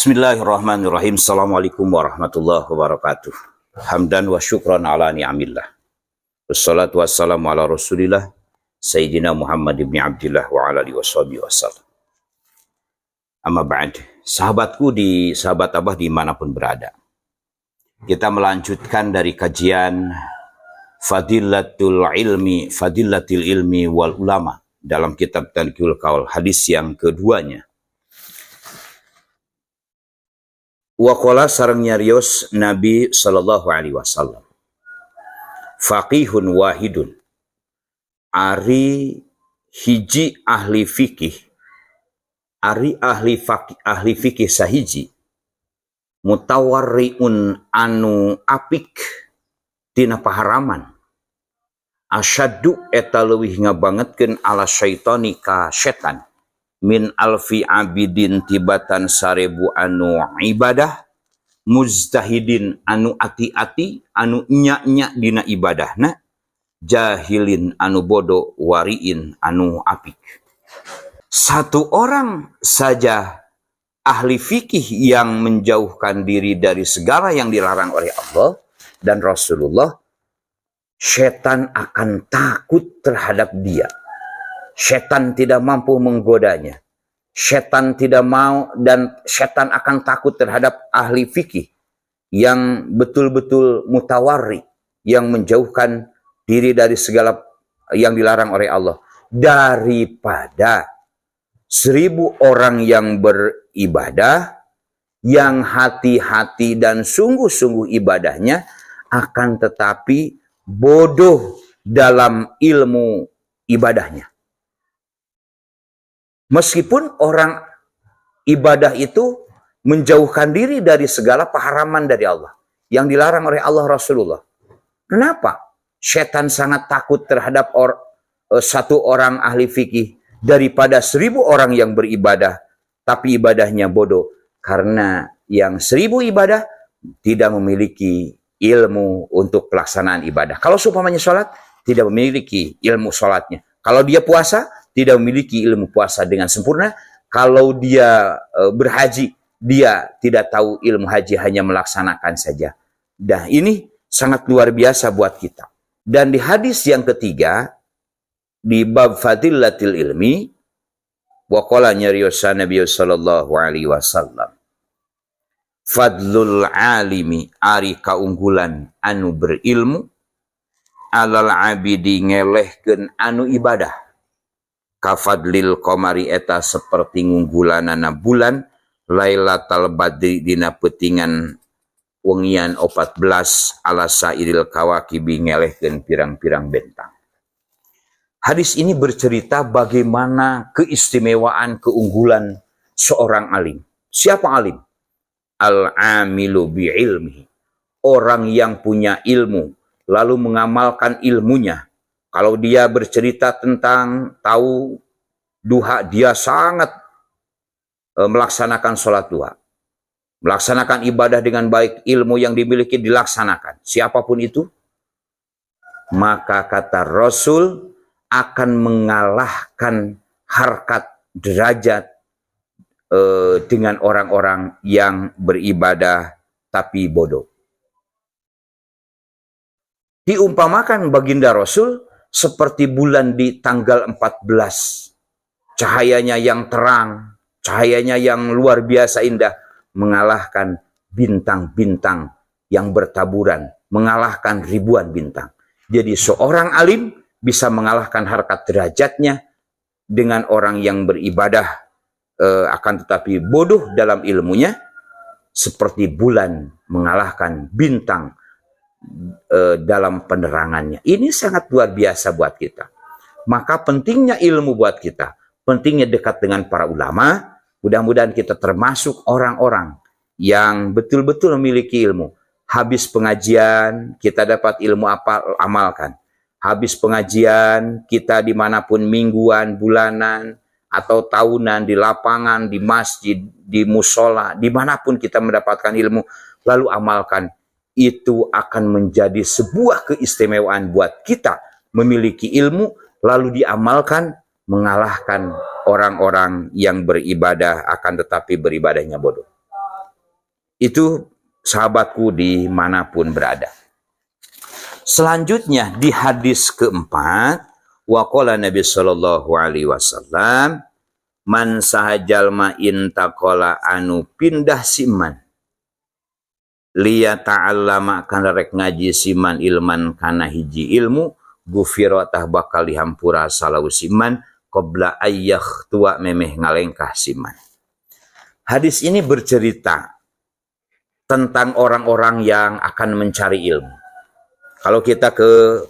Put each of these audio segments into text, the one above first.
Bismillahirrahmanirrahim. Assalamualaikum warahmatullahi wabarakatuh. Hamdan wa syukran ala ni'amillah. Wassalatu wassalamu ala rasulillah Sayyidina Muhammad ibn Abdillah wa ala alihi wasallam. Amma ba'd. Sahabatku sahabat Abah dimanapun berada. Kita melanjutkan dari kajian Fadilatil ilmi wal ulama dalam kitab Tanqihul Qaul, hadis yang keduanya. Waqala sareng nyarios Nabi sallallahu alaihi wasallam. Faqihun wahidun. Ari hiji ahli fikih. Ari ahli fikih sahiji. Mutawarriun anu apik tina paharaman. Asyaddu eta leuwih ngabangetkeun ala syaitani ka setan. Min alfi abidin tibatan 1000 anu ibadah mujtahidin anu ati-ati anu nya-nya dina ibadahna jahilin anu bodoh wariin anu apik. Satu orang saja ahli fikih yang menjauhkan diri dari segala yang dilarang oleh Allah dan Rasulullah, setan akan takut terhadap dia. Setan tidak mampu menggodanya. Setan tidak mau, dan setan akan takut terhadap ahli fikih yang betul-betul mutawarri, yang menjauhkan diri dari segala yang dilarang oleh Allah. Daripada 1000 orang yang beribadah, yang hati-hati dan sungguh-sungguh ibadahnya, akan tetapi bodoh dalam ilmu ibadahnya. Meskipun orang ibadah itu menjauhkan diri dari segala paharaman dari Allah yang dilarang oleh Allah Rasulullah. Kenapa? Setan sangat takut terhadap satu orang ahli fikih daripada 1000 orang yang beribadah tapi ibadahnya bodoh. Karena yang 1000 ibadah tidak memiliki ilmu untuk pelaksanaan ibadah. Kalau seumpamanya sholat, tidak memiliki ilmu sholatnya. Kalau dia puasa, tidak memiliki ilmu puasa dengan sempurna. Kalau dia berhaji, dia tidak tahu ilmu haji, hanya melaksanakan saja. Nah, ini sangat luar biasa buat kita. Dan di hadis yang ketiga, di bab fadilatil ilmi, waqala nyariosa Nabi sallallahu alaihi wasallam, fadlul alimi ari kaunggulan anu berilmu, alal abidi ngelehkeun anu ibadah. Kafadlil qamari eta seperti ngunggulanana bulan lailatal badri dina peutingan wengian 14 ala sairil kawakibi ngelehkeun pirang-pirang bentang. Hadis ini bercerita bagaimana keistimewaan keunggulan seorang alim. Siapa alim? Al-amilu bi'ilmihi. Orang yang punya ilmu lalu mengamalkan ilmunya. Kalau dia bercerita tentang tahu duha, dia sangat melaksanakan sholat duha. Melaksanakan ibadah dengan baik, ilmu yang dimiliki dilaksanakan. Siapapun itu, maka kata Rasul akan mengalahkan harkat derajat dengan orang-orang yang beribadah tapi bodoh. Diumpamakan baginda Rasul seperti bulan di tanggal 14. Cahayanya yang terang, cahayanya yang luar biasa indah, mengalahkan bintang-bintang yang bertaburan, mengalahkan ribuan bintang. Jadi seorang alim bisa mengalahkan harkat derajatnya dengan orang yang beribadah, akan tetapi bodoh dalam ilmunya, seperti bulan mengalahkan bintang dalam penerangannya. Ini sangat luar biasa buat kita. Maka pentingnya ilmu buat kita, pentingnya dekat dengan para ulama. Mudah-mudahan kita termasuk orang-orang yang betul-betul memiliki ilmu. Habis pengajian kita dapat ilmu apa, amalkan. Habis pengajian kita dimanapun, mingguan, bulanan, atau tahunan, di lapangan, di masjid, di musola, dimanapun kita mendapatkan ilmu, lalu amalkan. Itu akan menjadi sebuah keistimewaan buat kita memiliki ilmu lalu diamalkan, mengalahkan orang-orang yang beribadah akan tetapi beribadahnya bodoh. Itu sahabatku dimanapun berada. Selanjutnya di hadis keempat, waqala Nabi sallallahu alaihi wasallam, man sahajalma intaqala anu pindah siman liya ta'allama kana rek ngaji siman ilman kana hiji ilmu gufira tah bakal dihampura salau siman qabla ayyakh tua memeh ngalengkah siman. Hadis ini bercerita tentang orang-orang yang akan mencari ilmu. Kalau kita ke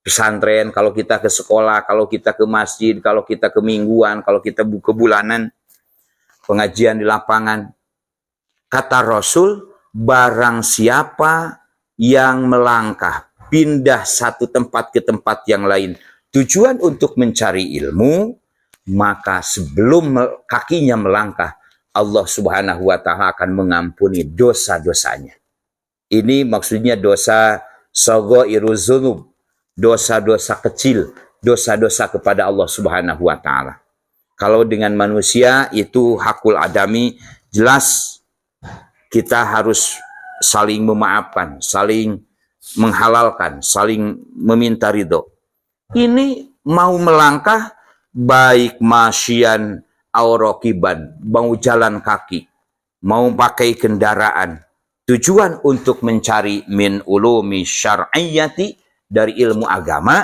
pesantren, kalau kita ke sekolah, kalau kita ke masjid, kalau kita ke mingguan, kalau kita ke bulanan, pengajian di lapangan. Kata Rasul, barang siapa yang melangkah, pindah satu tempat ke tempat yang lain, tujuan untuk mencari ilmu, maka sebelum kakinya melangkah, Allah Subhanahu wa Ta'ala akan mengampuni dosa-dosanya. Ini maksudnya dosa sagha'iruz dzunub, dosa-dosa kecil, dosa-dosa kepada Allah Subhanahu wa Ta'ala. Kalau dengan manusia itu hakul adami, jelas kita harus saling memaafkan, saling menghalalkan, saling meminta ridho. Ini mau melangkah baik masyian aurakiban, mau jalan kaki, mau pakai kendaraan, tujuan untuk mencari min ulumi syar'iyyati, dari ilmu agama,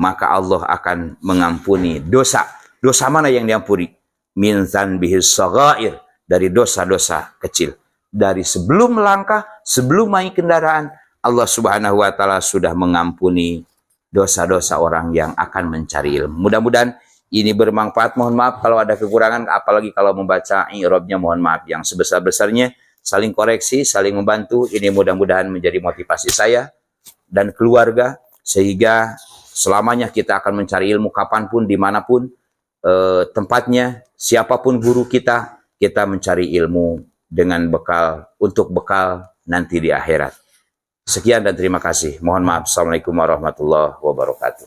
maka Allah akan mengampuni dosa. Dosa mana yang diampuni? Min dzanbihis shaghair, dari dosa-dosa kecil. Dari sebelum melangkah, sebelum naik kendaraan, Allah Subhanahu wa Ta'ala sudah mengampuni dosa-dosa orang yang akan mencari ilmu. Mudah-mudahan ini bermanfaat. Mohon maaf kalau ada kekurangan, apalagi kalau membaca i'rabnya, mohon maaf yang sebesar-besarnya. Saling koreksi, saling membantu. Ini mudah-mudahan menjadi motivasi saya dan keluarga, sehingga selamanya kita akan mencari ilmu kapanpun, dimanapun tempatnya, siapapun guru kita, kita mencari ilmu dengan bekal, untuk bekal nanti di akhirat. Sekian dan terima kasih. Mohon maaf. Assalamualaikum warahmatullahi wabarakatuh.